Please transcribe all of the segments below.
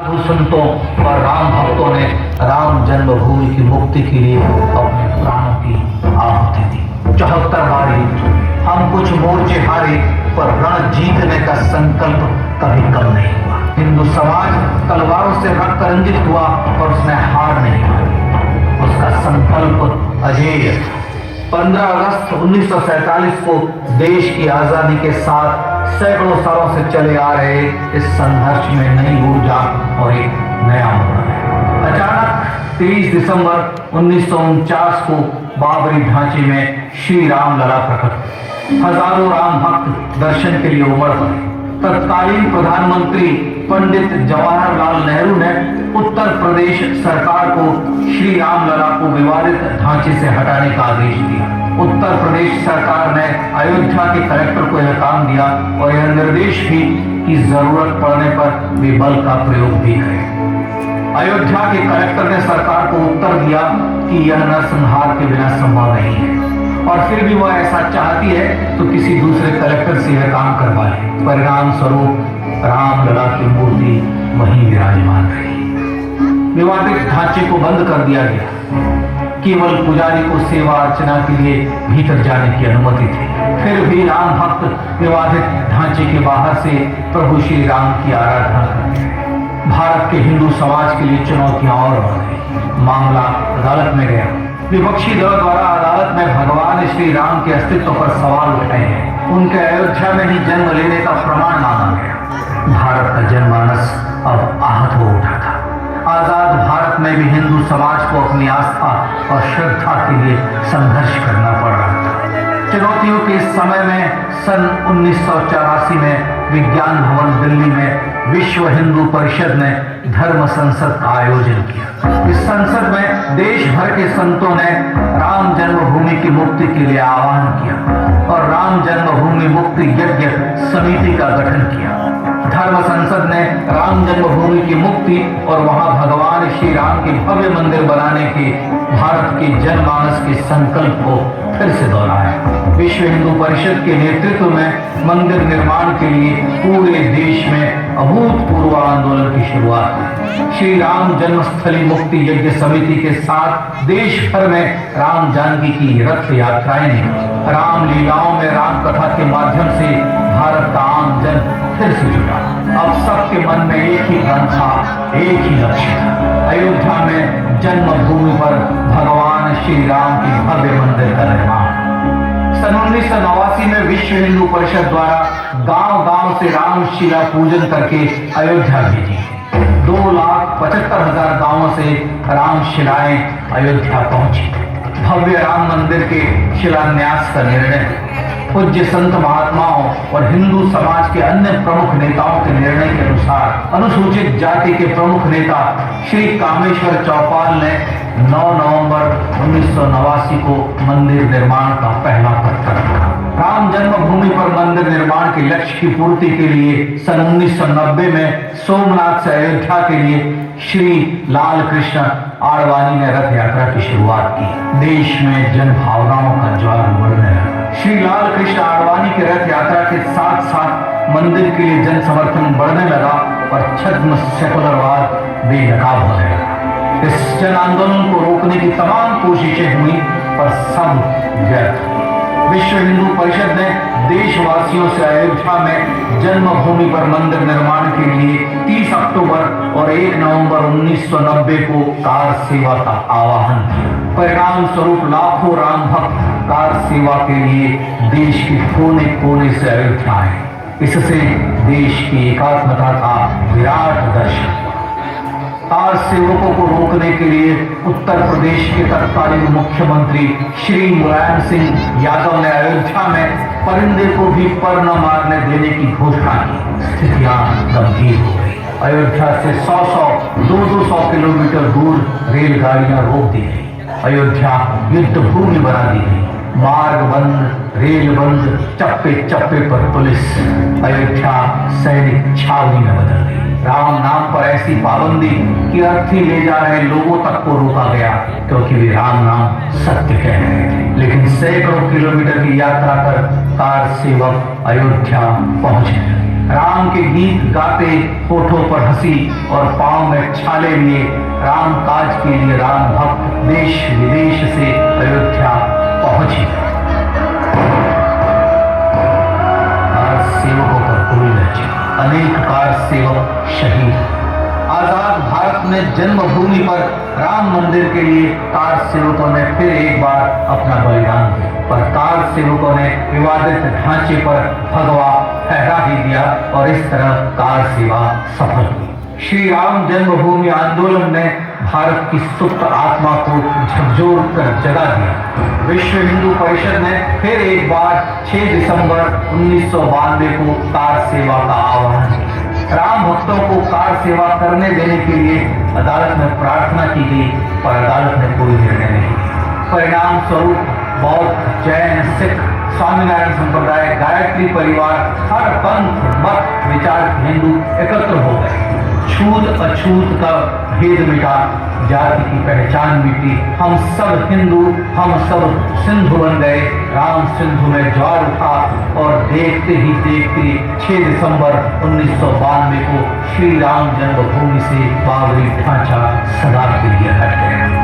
साधु संतों और राम भक्तों ने राम जन्मभूमि की मुक्ति के लिए अपने प्राणों की आहुति दी। 74 बार युद्ध, हम कुछ मोर्चे हारे, पर रण जीतने का संकल्प कभी कम नहीं हुआ। हिंदू समाज तलवारों से रक्त रंजित हुआ और उसने हार नहीं मानी। उसका संकल्प अजेय। 15 अगस्त 1947 को देश की आजादी के साथ सैकड़ों सालों से चले आ रहे इस संघर्ष में नई ऊर्जा और एक नया मोड़ है। अचानक 23 दिसंबर 1949 को बाबरी ढांचे में श्री राम लला प्रकट। हजारों राम भक्त दर्शन के लिए उमड़ पड़े। तत्कालीन प्रधानमंत्री पंडित जवाहरलाल नेहरू ने उत्तर प्रदेश सरकार को श्री राम लला को विवादित ढांचे से हटाने का आदेश दिया। उत्तर प्रदेश सरकार ने अयोध्या के कलेक्टर को यह काम दिया और यह निर्देश भी कि जरूरत पड़ने पर वे बल का प्रयोग भी करें। अयोध्या के कलेक्टर ने सरकार को उत्तर दिया कि यह नरसंहार के बिना संभव नहीं है और फिर भी वह ऐसा चाहती है तो किसी दूसरे कलेक्टर से यह काम करवा ले। परिणाम स्वरूप रामलला की मूर्ति वहीं विराजमान रही। विवादित ढांचे को बंद कर दिया गया। केवल पुजारी को सेवा अर्चना के लिए भीतर जाने की अनुमति थी। फिर भी राम भक्त विवादित ढांचे के बाहर से प्रभु श्री राम की आराधना करते हैं। भारत के हिंदू समाज के लिए चुनौतियां और बढ़ गई। मामला अदालत में गया। विपक्षी दल द्वारा अदालत में भगवान श्री राम के अस्तित्व पर सवाल उठाए हैं। उनके अयोध्या में ही जन्म लेने का प्रमाण मांगा गया। भारत का जनमानस अब आहत हो उठा था। आजाद भारत में भी हिंदू समाज को अपनी आस्था और श्रद्धा के लिए संघर्ष करना पड़ रहा था। चुनौतियों के इस समय में सन 1984 में विज्ञान भवन दिल्ली में विश्व हिंदू परिषद ने धर्म संसद का आयोजन किया। इस संसद में देश भर के संतों ने राम जन्मभूमि की मुक्ति के लिए आह्वान किया और राम जन्मभूमि मुक्ति यज्ञ समिति का गठन किया। धर्म संसद ने राम जन्मभूमि की मुक्ति और वहां भगवान श्री राम के भव्य मंदिर बनाने के भारत के जनमानस के संकल्प को फिर से दोहराया। विश्व हिंदू परिषद के नेतृत्व में मंदिर निर्माण के लिए पूरे देश में अभूतपूर्व आंदोलन की शुरुआत हुई। श्री राम जन्मस्थली मुक्ति यज्ञ समिति के साथ देश भर में राम जानकी की रथ यात्राएं निकली। राम लीलाओं में राम कथा के माध्यम से भारत का आम जन फिर से जुड़ा। अब सबके मन में एक ही प्रण था, एक ही लक्ष्य था। अयोध्या में जन्मभूमि पर भगवान श्री राम के भव्य मंदिर का निर्माण। सन 1989 में विश्व हिंदू परिषद द्वारा गांव-गांव से रामशिला पूजन करके अयोध्या भेजी। 2,75,000 गांवों से रामशिलाएं अयोध्या पहुंची। भव्य राम मंदिर के शिलान्यास का निर्णय पूज्य संत महात्माओं और हिंदू समाज के अन्य प्रमुख नेताओं के निर्णय के अनुसार अनुसूचित जाति के प्रमुख नेता श्री कामेश्वर चौपाल ने 9 नवंबर 1989 को मंदिर निर्माण का पहला पत्थर रखा। राम जन्मभूमि पर मंदिर निर्माण के लक्ष्य की पूर्ति के लिए सन 1990 में सोमनाथ से अयोध्या के लिए श्री लाल कृष्ण आडवाणी ने रथ यात्रा की शुरुआत की। देश में जन भावनाओं का ज्वार उमड़ने लगा। श्री लाल कृष्ण आडवाणी के रथ यात्रा के साथ साथ मंदिर के लिए जन समर्थन बढ़ने लगा और छद्म सेकुलरवाद बेनकाब होने लगा। इस जन आंदोलन को रोकने की तमाम कोशिशें हुई पर सब व्यर्थ। विश्व हिंदू परिषद ने देशवासियों से अयोध्या में जन्मभूमि पर मंदिर निर्माण के लिए 30 अक्टूबर और 1 नवंबर 1990 को कार सेवा का आह्वान किया। परिणाम स्वरूप लाखों राम भक्त कार सेवा के लिए देश के कोने कोने से अयोध्या आए। इससे देश की एकात्मता का विराट दर्शन। कार सेवकों को रोकने के लिए उत्तर प्रदेश के तत्कालीन मुख्यमंत्री श्री मुलायम सिंह यादव ने अयोध्या में परिंदे को भी पर न मारने देने की घोषणा की। स्थितियां गंभीर हो गई। अयोध्या से 100-200 किलोमीटर दूर रेलगाड़ियां रोक दी गई। अयोध्या युद्ध भूमि बना दी गई। मार्ग बंद, रेल बंद, चप्पे चप्पे पर पुलिस। अयोध्या सैनिक छावनी में बदल गई। राम नाम पर ऐसी पाबंदी कि अर्थी ले जा रहे लोगों तक को रोका गया क्योंकि वे राम नाम सत्य कह रहे थे। लेकिन सैकड़ों किलोमीटर की यात्रा कर कार सेवक अयोध्या पहुंचे। राम के गीत गाते, होठों पर हंसी और पांव में छाले लिए राम काज के लिए राम भक्त देश विदेश से अयोध्या पहुंचे। कार सेवकों पर गोली लगी, अनेक कार सेवक शहीद। आजाद भारत में जन्मभूमि पर राम मंदिर के लिए कार सेवकों ने फिर एक बार अपना बलिदान दिया, पर कार सेवकों ने विवादित ढांचे पर भगवा फहरा ही दिया और इस तरह कार सेवा सफल हुई। श्री राम जन्मभूमि आंदोलन ने भारत की सुप्त आत्मा को झकझोर कर जगा दिया। विश्व हिंदू परिषद ने फिर एक बार 6 दिसंबर 1992 को कार सेवा का आह्वान किया। राम भक्तों को कार सेवा करने देने के लिए अदालत में प्रार्थना की गई, पर अदालत ने कोई निर्णय नहीं लिया। परिणाम स्वरूप बौद्ध, जैन, सिख, स्वामीनारायण संप्रदाय, गायत्री परिवार, हर पंथ, मत, विचार हिंदू एकत्र हो गए। छूत अछूत का भेद मिटा, जाति की पहचान मिटी, हम सब हिंदू, हम सब सिंधु बन गए। राम सिंधु में ज्वार उठा और देखते ही देखते 6 दिसंबर 1992 को श्री राम जन्मभूमि से बाबरी ढांचा सदा के लिए हट गया।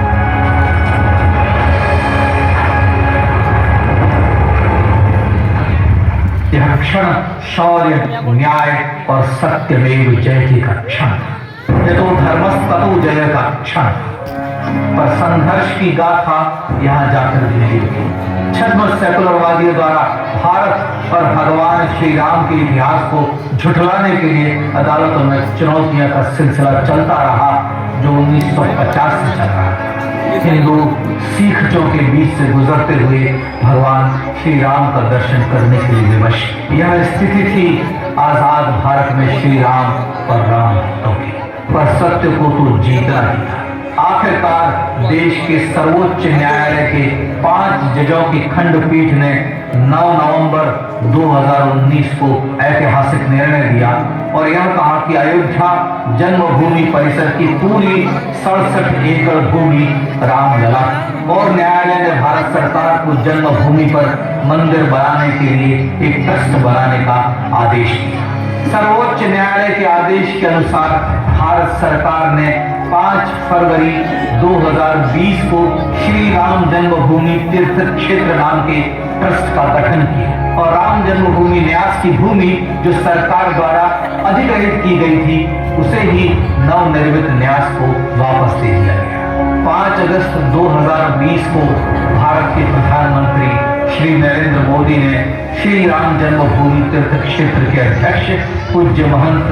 यह क्षण शौर्य, न्याय और सत्यमेव जयते का क्षण, यह तो धर्मस्ततो जय का क्षण, पर संघर्ष की गाथा यहाँ जाकर नहीं हुई। छद्म सेकुलरवादियों द्वारा भारत और भगवान श्री राम के इतिहास को झुठलाने के लिए अदालतों में चुनौतियों का सिलसिला चलता रहा, जो 1950 से चल रहा है। हिंदू सिखों के बीच से गुजरते हुए भगवान श्री राम का दर्शन करने के लिए विवश। यह स्थिति थी आजाद भारत में श्री राम और राम भक्तों की, पर सत्य को तो जीता ही था। आखिरकार देश के सर्वोच्च न्यायालय के 5 जजों की खंडपीठ ने 9 नवंबर 2019 को ऐतिहासिक निर्णय दिया और यह कहा कि अयोध्या जन्मभूमि परिसर की पूरी 67 एकड़ भूमि रामलला, और न्यायालय ने भारत सरकार को जन्मभूमि पर मंदिर बनाने के लिए एक ट्रस्ट बनाने का आदेश दिया। सर्वोच्च न्यायालय के आदेश के अनुसार भारत सरकार ने 5 फरवरी 2020 को श्री राम जन्मभूमि तीर्थ क्षेत्र नाम के ट्रस्ट का गठन किया और राम जन्मभूमि न्यास की भूमि जो सरकार द्वारा अधिग्रहित की गई थी, उसे ही नवनिर्मित न्यास को वापस दे दिया गया। 5 अगस्त 2020 को भारत के प्रधानमंत्री श्री नरेंद्र मोदी ने श्री राम जन्मभूमि तीर्थ क्षेत्र के अध्यक्ष पूज्य महंत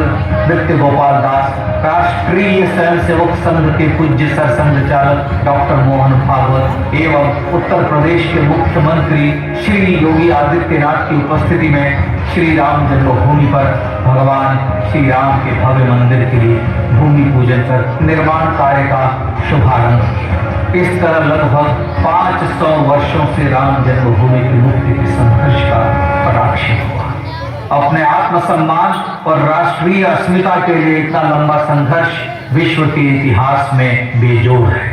नृत्य गोपाल दास, राष्ट्रीय स्वयंसेवक संघ के पूज्य सरसंघ चालक डॉक्टर मोहन भागवत एवं उत्तर प्रदेश के मुख्यमंत्री श्री योगी आदित्यनाथ की उपस्थिति में श्री राम जन्मभूमि पर भगवान श्री राम के भव्य मंदिर के लिए भूमि पूजन कर निर्माण कार्य का शुभारंभ किया। इस तरह लगभग 500 वर्षों से राम जन्मभूमि की मुक्ति के संघर्ष का पराक्षेप हुआ। अपने आत्मसम्मान और राष्ट्रीय अस्मिता के लिए इतना लंबा संघर्ष विश्व के इतिहास में बेजोड़ है।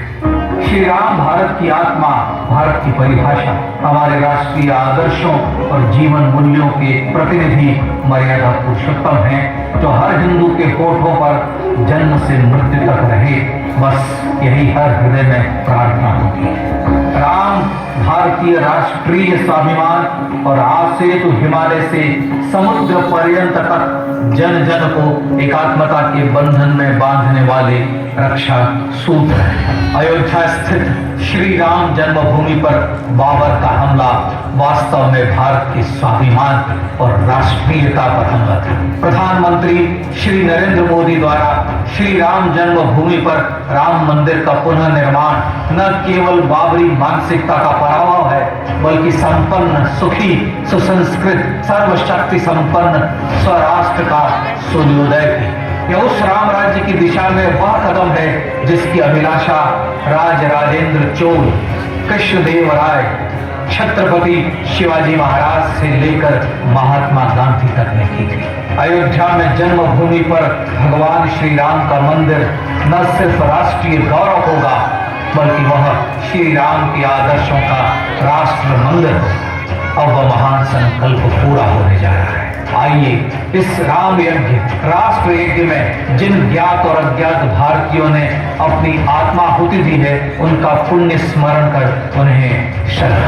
श्री राम भारत की आत्मा, भारत की परिभाषा, हमारे राष्ट्रीय आदर्शों और जीवन मूल्यों के प्रतिनिधि मर्यादा पुरुषोत्तम हैं, जो हर हिंदू के होठों पर जन्म से मृत्यु तक रहे। बस यही हर हृदय में प्रार्थना होती है। राम भारतीय राष्ट्रीय स्वाभिमान और आज से तो हिमालय से समुद्र पर्यंत तक जन जन को एकात्मता के बंधन में बांधने वाले रक्षा सूत्र है। अयोध्या स्थित श्री राम जन्मभूमि पर बाबर का हमला वास्तव में भारत के स्वाभिमान और राष्ट्रीयता पर हमला था। प्रधानमंत्री श्री नरेंद्र मोदी द्वारा श्री राम जन्मभूमि पर राम मंदिर का पुनः निर्माण न केवल बाबरी मानसिकता का पराभव है, बल्कि संपन्न, सुखी, सुसंस्कृत, सर्वशक्ति संपन्न स्वराष्ट्र का सूर्योदय भी। यह उस राम राज्य की दिशा में वह कदम है जिसकी अभिलाषा राज राजेंद्र चोल, कृष्णदेव राय, छत्रपति शिवाजी महाराज से लेकर महात्मा गांधी तक ने की थी। अयोध्या में जन्मभूमि पर भगवान श्री राम का मंदिर न सिर्फ राष्ट्रीय गौरव होगा, बल्कि वह श्री राम के आदर्शों का राष्ट्र मंदिर होगा। अब वह महान संकल्प पूरा होने जा रहा है। आइए इस राम यज्ञ, राष्ट्र यज्ञ में जिन ज्ञात और अज्ञात भारतीयों ने अपनी आत्माहुति दी है, उनका पुण्य स्मरण कर उन्हें श्रद्धा